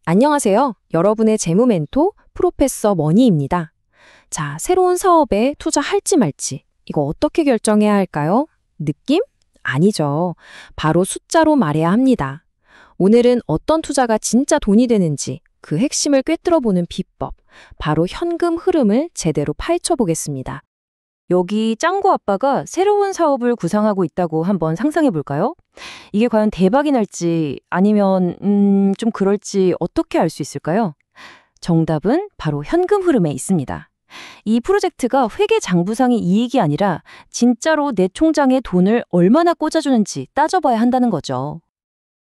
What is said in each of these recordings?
안녕하세요. 여러분의 재무 멘토 프로페서 머니입니다. 자, 새로운 사업에 투자할지 말지 이거 어떻게 결정해야 할까요? 느낌? 아니죠. 바로 숫자로 말해야 합니다. 오늘은 어떤 투자가 진짜 돈이 되는지 그 핵심을 꿰뚫어 보는 비법, 바로 현금 흐름을 제대로 파헤쳐 보겠습니다. 여기 짱구 아빠가 새로운 사업을 구상하고 있다고 한번 상상해 볼까요? 이게 과연 대박이 날지 아니면 좀 그럴지 어떻게 알 수 있을까요? 정답은 바로 현금 흐름에 있습니다. 이 프로젝트가 회계 장부상의 이익이 아니라 진짜로 내 통장에 돈을 얼마나 꽂아주는지 따져봐야 한다는 거죠.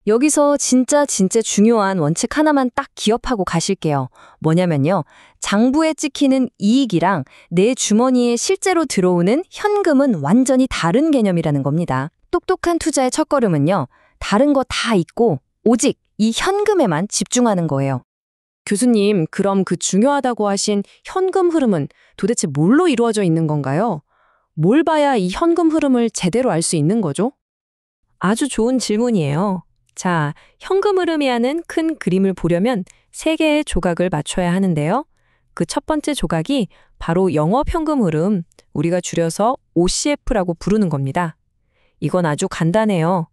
여기서 진짜 중요한 원칙 하나만 딱 기억하고 가실게요. 뭐냐면요. 장부에 찍히는 이익이랑 내 주머니에 실제로 들어오는 현금은 완전히 다른 개념이라는 겁니다. 똑똑한 투자의 첫걸음은요. 다른 거 다 잊고 오직 이 현금에만 집중하는 거예요. 교수님, 그럼 그 중요하다고 하신 현금 흐름은 도대체 뭘로 이루어져 있는 건가요? 뭘 봐야 이 현금 흐름을 제대로 알 수 있는 거죠? 아주 좋은 질문이에요. 자, 현금 흐름이 하는 큰 그림을 보려면 세 개의 조각을 맞춰야 하는데요. 그 첫 번째 조각이 바로 영업 현금 흐름, 우리가 줄여서 OCF라고 부르는 겁니다. 이건 아주 간단해요.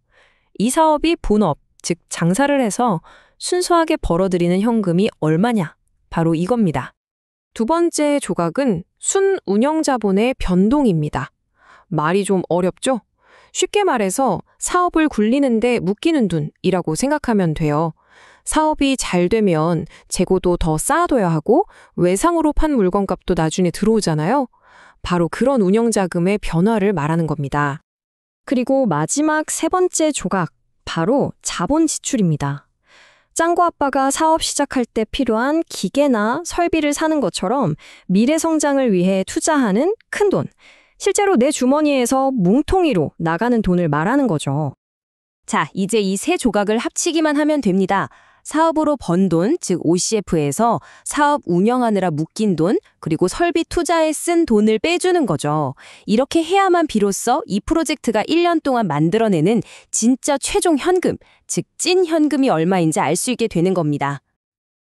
이 사업이 본업, 즉 장사를 해서 순수하게 벌어들이는 현금이 얼마냐? 바로 이겁니다. 두 번째 조각은 순운영자본의 변동입니다. 말이 좀 어렵죠? 쉽게 말해서 사업을 굴리는데 묶이는 돈이라고 생각하면 돼요. 사업이 잘 되면 재고도 더 쌓아둬야 하고 외상으로 판 물건값도 나중에 들어오잖아요. 바로 그런 운영자금의 변화를 말하는 겁니다. 그리고 마지막 세 번째 조각, 바로 자본 지출입니다. 짱구 아빠가 사업 시작할 때 필요한 기계나 설비를 사는 것처럼 미래 성장을 위해 투자하는 큰 돈, 실제로 내 주머니에서 뭉텅이로 나가는 돈을 말하는 거죠. 자, 이제 이 세 조각을 합치기만 하면 됩니다. 사업으로 번 돈, 즉 OCF에서 사업 운영하느라 묶인 돈, 그리고 설비 투자에 쓴 돈을 빼주는 거죠. 이렇게 해야만 비로소 이 프로젝트가 1년 동안 만들어내는 진짜 최종 현금, 즉 찐 현금이 얼마인지 알 수 있게 되는 겁니다.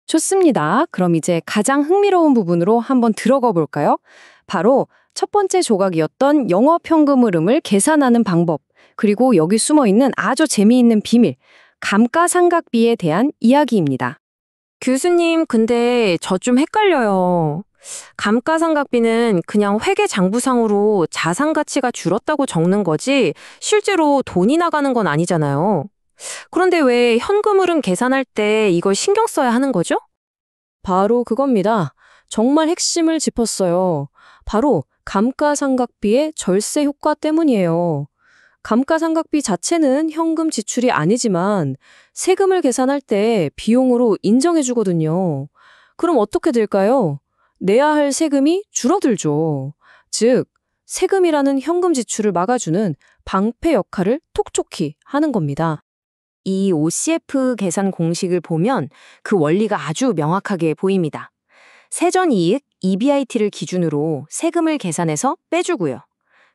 좋습니다. 그럼 이제 가장 흥미로운 부분으로 한번 들어가 볼까요? 바로 첫 번째 조각이었던 영업 현금 흐름을 계산하는 방법, 그리고 여기 숨어 있는 아주 재미있는 비밀, 감가상각비에 대한 이야기입니다. 교수님, 근데 저 좀 헷갈려요. 감가상각비는 그냥 회계장부상으로 자산 가치가 줄었다고 적는 거지 실제로 돈이 나가는 건 아니잖아요. 그런데 왜 현금 흐름 계산할 때 이걸 신경 써야 하는 거죠? 바로 그겁니다. 정말 핵심을 짚었어요. 바로 감가상각비의 절세 효과 때문이에요. 감가상각비 자체는 현금 지출이 아니지만 세금을 계산할 때 비용으로 인정해 주거든요. 그럼 어떻게 될까요? 내야 할 세금이 줄어들죠. 즉, 세금이라는 현금 지출을 막아주는 방패 역할을 톡톡히 하는 겁니다. 이 OCF 계산 공식을 보면 그 원리가 아주 명확하게 보입니다. 세전이익 EBIT를 기준으로 세금을 계산해서 빼주고요.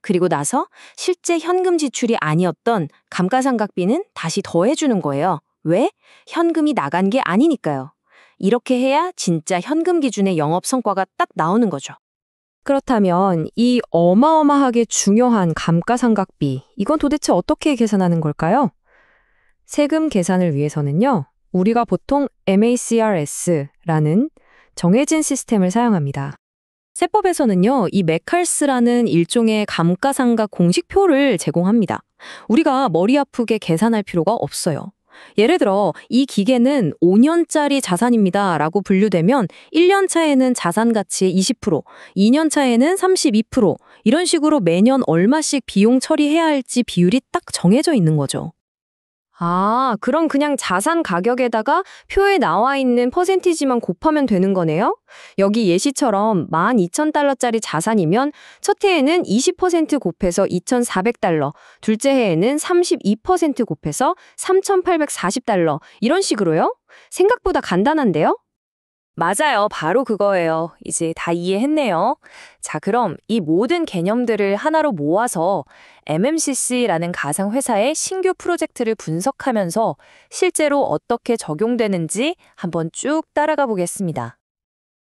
그리고 나서 실제 현금 지출이 아니었던 감가상각비는 다시 더해주는 거예요. 왜? 현금이 나간 게 아니니까요. 이렇게 해야 진짜 현금 기준의 영업 성과가 딱 나오는 거죠. 그렇다면 이 어마어마하게 중요한 감가상각비, 이건 도대체 어떻게 계산하는 걸까요? 세금 계산을 위해서는요, 우리가 보통 MACRS라는 정해진 시스템을 사용합니다. 세법에서는요, 이 메칼스라는 일종의 감가상각 공식표를 제공합니다. 우리가 머리 아프게 계산할 필요가 없어요. 예를 들어 이 기계는 5년짜리 자산입니다 라고 분류되면 1년 차에는 자산 가치의 20%, 2년 차에는 32%, 이런 식으로 매년 얼마씩 비용 처리해야 할지 비율이 딱 정해져 있는 거죠. 아, 그럼 그냥 자산 가격에다가 표에 나와 있는 퍼센티지만 곱하면 되는 거네요? 여기 예시처럼 12,000달러짜리 자산이면 첫 해에는 20% 곱해서 2,400달러, 둘째 해에는 32% 곱해서 3,840달러, 이런 식으로요? 생각보다 간단한데요? 맞아요. 바로 그거예요. 이제 다 이해했네요. 자, 그럼 이 모든 개념들을 하나로 모아서 MMCC라는 가상회사의 신규 프로젝트를 분석하면서 실제로 어떻게 적용되는지 한번 쭉 따라가 보겠습니다.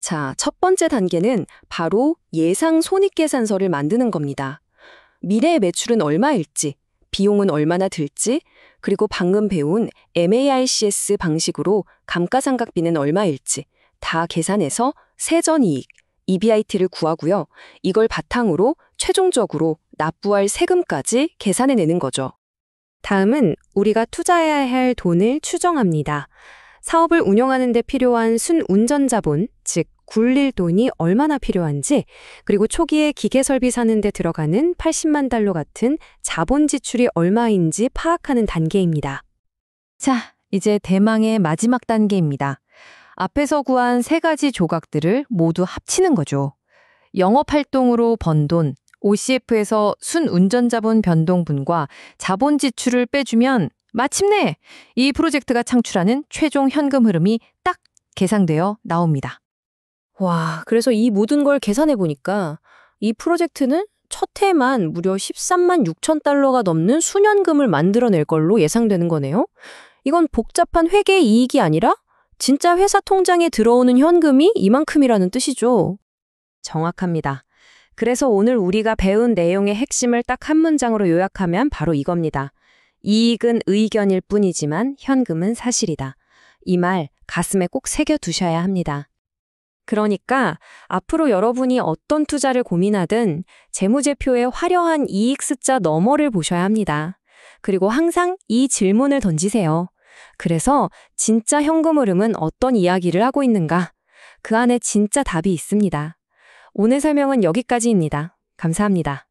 자, 첫 번째 단계는 바로 예상 손익계산서를 만드는 겁니다. 미래의 매출은 얼마일지, 비용은 얼마나 들지, 그리고 방금 배운 MARCS 방식으로 감가상각비는 얼마일지 다 계산해서 세전이익, EBIT를 구하고요. 이걸 바탕으로 최종적으로 납부할 세금까지 계산해내는 거죠. 다음은 우리가 투자해야 할 돈을 추정합니다. 사업을 운영하는 데 필요한 순운전자본, 즉 굴릴 돈이 얼마나 필요한지, 그리고 초기에 기계 설비 사는 데 들어가는 80만 달러 같은 자본 지출이 얼마인지 파악하는 단계입니다. 자, 이제 대망의 마지막 단계입니다. 앞에서 구한 세 가지 조각들을 모두 합치는 거죠. 영업활동으로 번 돈, OCF에서 순운전자본 변동분과 자본 지출을 빼주면 마침내 이 프로젝트가 창출하는 최종 현금 흐름이 딱 계산되어 나옵니다. 와, 그래서 이 모든 걸 계산해 보니까 이 프로젝트는 첫 해만 무려 13만 6천 달러가 넘는 순현금을 만들어낼 걸로 예상되는 거네요. 이건 복잡한 회계 이익이 아니라 진짜 회사 통장에 들어오는 현금이 이만큼이라는 뜻이죠. 정확합니다. 그래서 오늘 우리가 배운 내용의 핵심을 딱 한 문장으로 요약하면 바로 이겁니다. 이익은 의견일 뿐이지만 현금은 사실이다. 이 말 가슴에 꼭 새겨두셔야 합니다. 그러니까 앞으로 여러분이 어떤 투자를 고민하든 재무제표의 화려한 이익 숫자 너머를 보셔야 합니다. 그리고 항상 이 질문을 던지세요. 그래서 진짜 현금 흐름은 어떤 이야기를 하고 있는가? 그 안에 진짜 답이 있습니다. 오늘 설명은 여기까지입니다. 감사합니다.